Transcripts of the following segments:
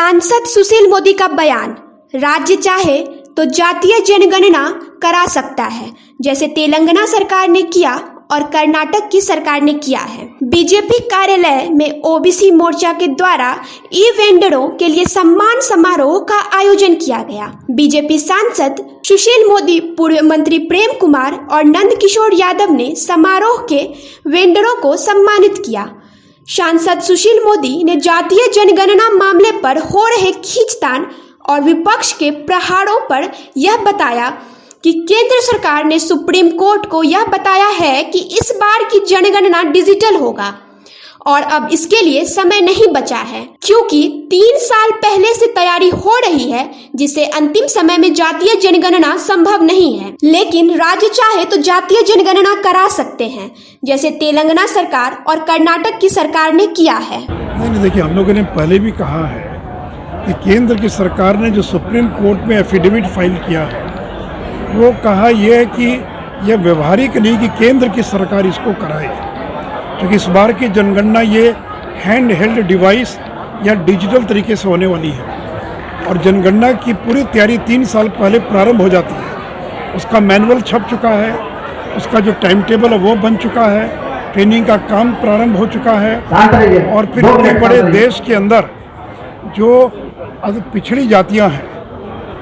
सांसद सुशील मोदी का बयान, राज्य चाहे तो जातीय जनगणना करा सकता है, जैसे तेलंगाना सरकार ने किया और कर्नाटक की सरकार ने किया है। बीजेपी कार्यालय में ओबीसी मोर्चा के द्वारा ई वेंडरों के लिए सम्मान समारोह का आयोजन किया गया। बीजेपी सांसद सुशील मोदी, पूर्व मंत्री प्रेम कुमार और नंद किशोर यादव ने समारोह के वेंडरों को सम्मानित किया। सांसद सुशील मोदी ने जातीय जनगणना मामले पर हो रहे खींचतान और विपक्ष के प्रहारों पर यह बताया कि केंद्र सरकार ने सुप्रीम कोर्ट को यह बताया है कि इस बार की जनगणना डिजिटल होगा और अब इसके लिए समय नहीं बचा है, क्योंकि 3 साल पहले से तैयारी हो रही है, जिससे अंतिम समय में जातीय जनगणना संभव नहीं है। लेकिन राज्य चाहे तो जातीय जनगणना करा सकते हैं, जैसे तेलंगाना सरकार और कर्नाटक की सरकार ने किया है। नहीं, देखिए, हम लोगों ने पहले भी कहा है कि केंद्र की सरकार ने जो सुप्रीम कोर्ट में एफिडेविट फाइल किया है, वो कहा यह है कि यह व्यवहारिक नहीं कि केंद्र की सरकार इसको कराए, क्योंकि इस बार की जनगणना ये हैंड हेल्ड डिवाइस या डिजिटल तरीके से होने वाली है और जनगणना की पूरी तैयारी 3 साल पहले प्रारंभ हो जाती है। उसका मैनुअल छप चुका है, उसका जो टाइम टेबल है वो बन चुका है, ट्रेनिंग का काम प्रारंभ हो चुका है और फिर इतने बड़े देश के अंदर जो पिछड़ी जातियाँ हैं,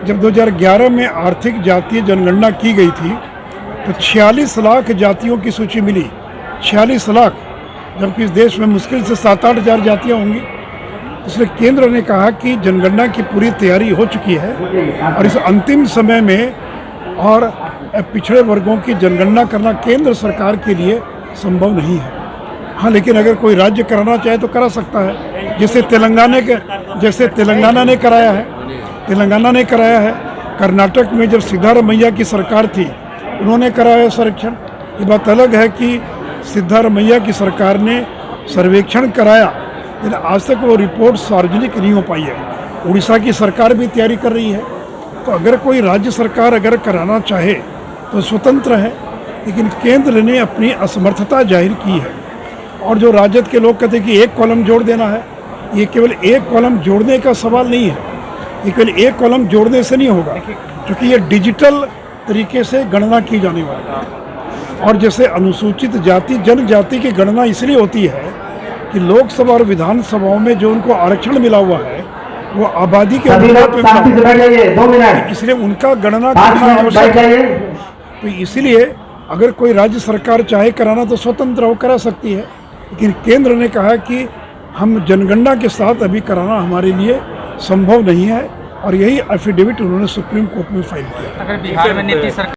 जब 2011 में आर्थिक जातीय जनगणना की गई थी तो 46 लाख जातियों की सूची मिली। 46 लाख, जबकि इस देश में मुश्किल से 7-8 हज़ार जातियाँ होंगी। इसलिए केंद्र ने कहा कि जनगणना की पूरी तैयारी हो चुकी है और इस अंतिम समय में और पिछड़े वर्गों की जनगणना करना केंद्र सरकार के लिए संभव नहीं है। हाँ, लेकिन अगर कोई राज्य कराना चाहे तो करा सकता है, जैसे तेलंगाना ने कराया है। कर्नाटक में जब सिद्धारमैया की सरकार थी, उन्होंने कराया सर्वेक्षण। ये बात अलग है कि सिद्धारमैया की सरकार ने सर्वेक्षण कराया, लेकिन आज तक वो रिपोर्ट सार्वजनिक नहीं हो पाई है। उड़ीसा की सरकार भी तैयारी कर रही है। तो अगर कोई राज्य सरकार अगर कराना चाहे तो स्वतंत्र है, लेकिन केंद्र ने अपनी असमर्थता जाहिर की है। और जो राजद के लोग कहते हैं कि एक कॉलम जोड़ देना है, ये केवल एक कॉलम जोड़ने का सवाल नहीं है, ये केवल एक कॉलम जोड़ने से नहीं होगा, क्योंकि ये डिजिटल तरीके से गणना की जाने वाली है। और जैसे अनुसूचित जाति जनजाति की गणना इसलिए होती है कि लोकसभा और विधानसभाओं में जो उनको आरक्षण मिला हुआ है वो आबादी के अनुपात में, इसलिए उनका गणना करना आवश्यक है। तो इसलिए अगर कोई राज्य सरकार चाहे कराना तो स्वतंत्र हो करा सकती है, लेकिन केंद्र ने कहा कि हम जनगणना के साथ अभी कराना हमारे लिए संभव नहीं है और यही एफिडेविट उन्होंने सुप्रीम कोर्ट में फाइल किया। अगर बिहार में नीतीश सरकार